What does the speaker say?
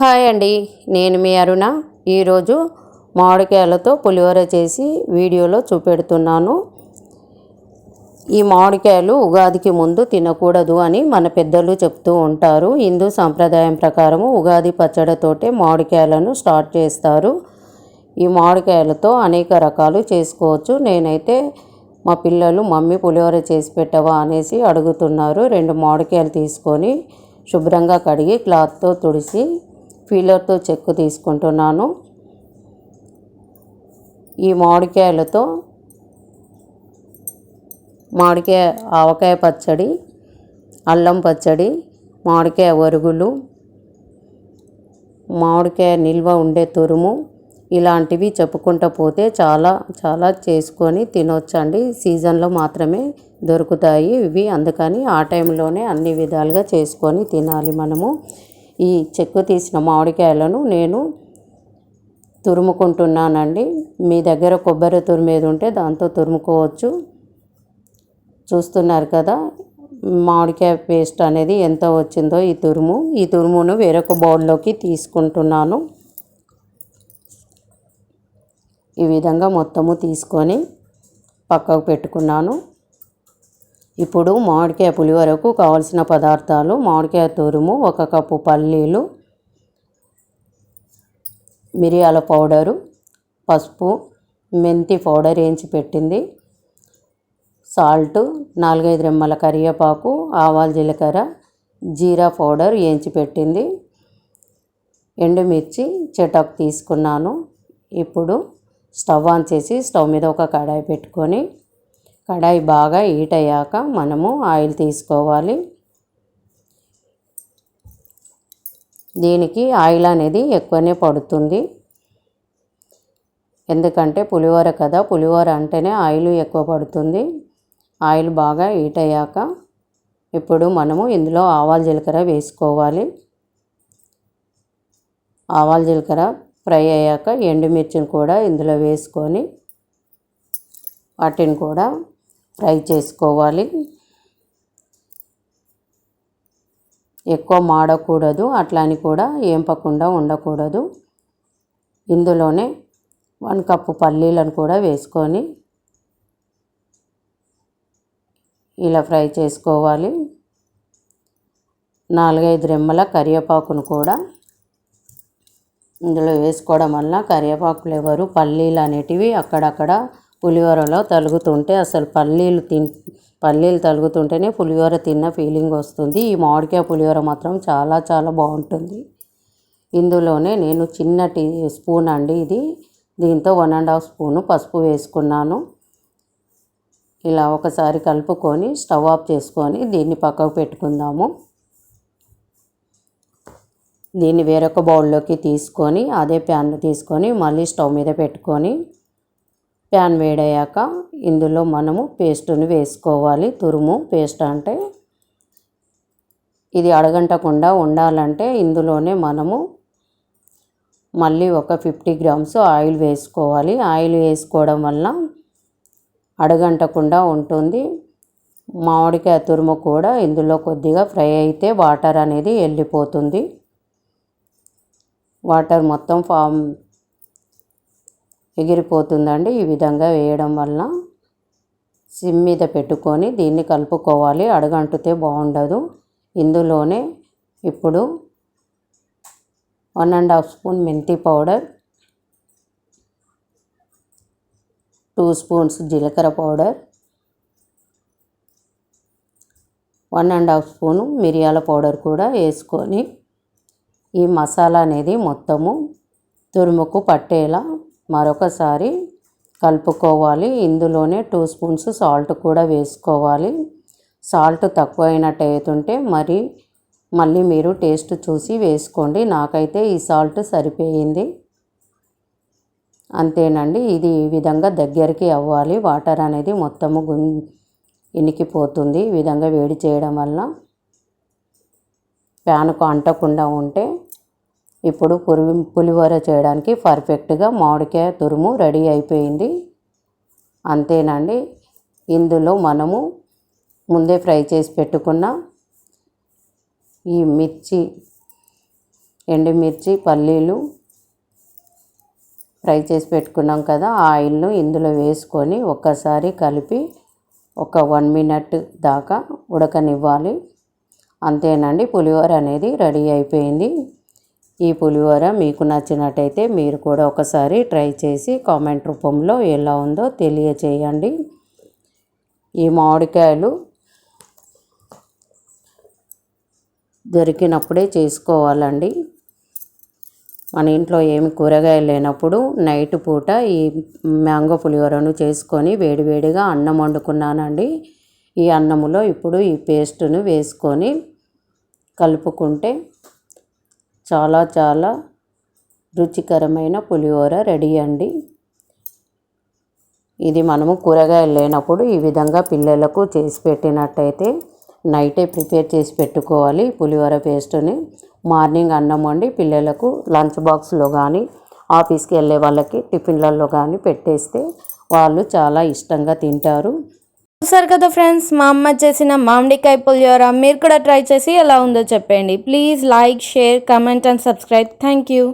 Hi అండి, నేను మీ అరుణ. ఈరోజు మామిడికాయలతో పులిహోర చేసి వీడియోలో చూపెడుతున్నాను. ఈ మామిడికాయలు ఉగాదికి ముందు తినకూడదు అని మన పెద్దలు చెప్తూ ఉంటారు. హిందూ సాంప్రదాయం ప్రకారము ఉగాది పచ్చడితోటే మామిడికాయలను స్టార్ట్ చేస్తారు. ఈ మామిడికాయలతో అనేక రకాలు చేసుకోవచ్చు. నేనైతే మా పిల్లలు మమ్మీ పులిహోర చేసి పెట్టవా అనేసి అడుగుతున్నారు. 2 మామిడికాయలు తీసుకొని శుభ్రంగా కడిగి క్లాత్తో తుడిసి పీలర్తో చెక్కు తీసుకుంటున్నాను. ఈ మామిడికాయలతో మామిడికాయ ఆవకాయ పచ్చడి, అల్లం పచ్చడి, మామిడికాయ వరుగులు, మామిడికాయ నిల్వ ఉండే తురుము, ఇలాంటివి చెప్పుకుంటూ పోతే చాలా చాలా చేసుకొని తినొచ్చండి. సీజన్లో మాత్రమే దొరుకుతాయి ఇవి, అందుకని ఆ టైంలోనే అన్ని విధాలుగా చేసుకొని తినాలి మనము. ఈ చెక్కు తీసిన మామిడికాయలను నేను తురుముకుంటున్నానండి. మీ దగ్గర కొబ్బరి తురిమేది ఉంటే దాంతో తురుముకోవచ్చు. చూస్తున్నారు కదా మామిడికాయ పేస్ట్ అనేది ఎంత వచ్చిందో ఈ తురుమును వేరొక బౌల్లోకి తీసుకుంటున్నాను. ఈ విధంగా మొత్తము తీసుకొని పక్కకు పెట్టుకున్నాను. ఇప్పుడు మామిడికాయ పులిహోరకు కావాల్సిన పదార్థాలు: మామిడికాయ తురుము, 1 కప్పు పల్లీలు, మిరియాల పౌడరు, పసుపు, మెంతి పౌడర్ వేయించి పెట్టింది, సాల్ట్, 4-5 రెమ్మల కరివేపాకు, ఆవాలు, జీలకర్ర, జీరా పౌడర్ వేయించి పెట్టింది, ఎండుమిర్చి చటాకు తీసుకున్నాను. ఇప్పుడు స్టవ్ ఆన్ చేసి స్టవ్ మీద ఒక కడాయి పెట్టుకొని కడాయి బాగా హీట్ అయ్యాక మనము ఆయిల్ తీసుకోవాలి. దీనికి ఆయిల్ అనేది ఎక్కువనే పడుతుంది, ఎందుకంటే పులిహోర కదా, పులిహోర అంటేనే ఆయిల్ ఎక్కువ పడుతుంది. ఆయిల్ బాగా హీట్ అయ్యాక ఇప్పుడు మనము ఇందులో ఆవాలు, జీలకర్ర వేసుకోవాలి. ఆవాలు, జీలకర్ర ఫ్రై అయ్యాక ఎండుమిర్చిని కూడా ఇందులో వేసుకొని వాటిని కూడా ఫ్రై చేసుకోవాలి. ఎక్కువ మాడకూడదు, అట్లా అని కూడా ఏంపకుండా ఉండకూడదు. ఇందులోనే 1 కప్పు పల్లీలను కూడా వేసుకొని ఇలా ఫ్రై చేసుకోవాలి. 4-5 రెమ్మల కరివేపాకును కూడా ఇందులో వేసుకోవడం వల్ల కరివేపాకు ఫ్లేవరు, పల్లీలు అనేటివి అక్కడక్కడ పులిహోరలో తలుగుతుంటే అసలు పల్లీలు తలుగుతుంటేనే పులిహోర తిన్న ఫీలింగ్ వస్తుంది. ఈ మామిడికాయ పులిహోర మాత్రం చాలా చాలా బాగుంటుంది. ఇందులోనే నేను చిన్న టీ స్పూన్ అండి ఇది, దీంతో 1½ స్పూను పసుపు వేసుకున్నాను. ఇలా ఒకసారి కలుపుకొని స్టవ్ ఆఫ్ చేసుకొని దీన్ని పక్కకు పెట్టుకుందాము. దీన్ని వేరొక బౌల్లోకి తీసుకొని అదే ప్యాన్ తీసుకొని మళ్ళీ స్టవ్ మీద పెట్టుకొని ప్యాన్ వేడయ్యాక ఇందులో మనము పేస్టుని వేసుకోవాలి. తురుము పేస్ట్ అంటే ఇది అడగంటకుండా ఉండాలంటే ఇందులోనే మనము మళ్ళీ ఒక 50 గ్రామ్స్ ఆయిల్ వేసుకోవాలి. ఆయిల్ వేసుకోవడం వల్ల అడగంటకుండా ఉంటుంది. మామిడికాయ తురుము కూడా ఇందులో కొద్దిగా ఫ్రై అయితే వాటర్ అనేది వెళ్ళిపోతుంది. వాటర్ మొత్తం ఎగిరిపోతుందండి. ఈ విధంగా వేయడం వల్ల సిమ్ మీద పెట్టుకొని దీన్ని కలుపుకోవాలి, అడుగంటితే బాగుండదు. ఇందులోనే ఇప్పుడు 1½ స్పూన్ మెంతి పౌడర్, 2 స్పూన్స్ జీలకర్ర పౌడర్, 1½ స్పూను మిరియాల పౌడర్ కూడా వేసుకొని ఈ మసాలా అనేది మొత్తము తురుముకు పట్టేలా మరొకసారి కలుపుకోవాలి. ఇందులోనే 2 స్పూన్స్ సాల్ట్ కూడా వేసుకోవాలి. సాల్ట్ తక్కువ అయినట్టు అవుతుంటే మళ్ళీ మీరు టేస్ట్ చూసి వేసుకోండి. నాకైతే ఈ సాల్ట్ సరిపోయింది. అంతేనండి, ఇది ఈ విధంగా దగ్గరికి అవ్వాలి. వాటర్ అనేది మొత్తము ఇనికిపోతుంది. ఈ విధంగా వేడి చేయడం వల్ల ప్యాన్కు అంటకుండా ఉంటే ఇప్పుడు పులిహోర చేయడానికి పర్ఫెక్ట్గా మామిడికాయ తురుము రెడీ అయిపోయింది. అంతేనండి, ఇందులో మనము ముందే ఫ్రై చేసి పెట్టుకున్న ఈ మిర్చి ఎండుమిర్చి, పల్లీలు ఫ్రై చేసి పెట్టుకున్నాం కదా, ఆ ఆయిల్ను ఇందులో వేసుకొని ఒక్కసారి కలిపి ఒక 1 మినిట్ దాకా ఉడకనివ్వాలి. అంతేనండి, పులిహోర అనేది రెడీ అయిపోయింది. ఈ పులిహోర మీకు నచ్చినట్టయితే మీరు కూడా ఒకసారి ట్రై చేసి కామెంట్ రూపంలో ఎలా ఉందో తెలియచేయండి. ఈ మామిడికాయలు దొరికినప్పుడే చేసుకోవాలండి. మన ఇంట్లో ఏమి కూరగాయలు లేనప్పుడు నైట్ పూట ఈ మ్యాంగో పులిహోరను చేసుకొని వేడివేడిగా అన్నం వండుకున్నానండి. ఈ అన్నములో ఇప్పుడు ఈ పేస్టును వేసుకొని కలుపుకుంటే చాలా చాలా రుచికరమైన పులిహోర రెడీ అండి. ఇది మనము కూరగాయలు లేనప్పుడు ఈ విధంగా పిల్లలకు చేసి పెట్టినట్టయితే నైటే ప్రిపేర్ చేసి పెట్టుకోవాలి. పులిహోర పేస్టుని మార్నింగ్ అన్నం వండి పిల్లలకు లంచ్ బాక్స్లో కానీ ఆఫీస్కి వెళ్ళే వాళ్ళకి టిఫిన్లలో కానీ పెట్టేస్తే వాళ్ళు చాలా ఇష్టంగా తింటారు. చూసారు కదా ఫ్రెండ్స్, మా అమ్మ చేసిన మామిడికాయ పులిహోర. మీరు కూడా ట్రై చేసి ఎలా ఉందో చెప్పండి. Please like, share, comment and subscribe. Thank you.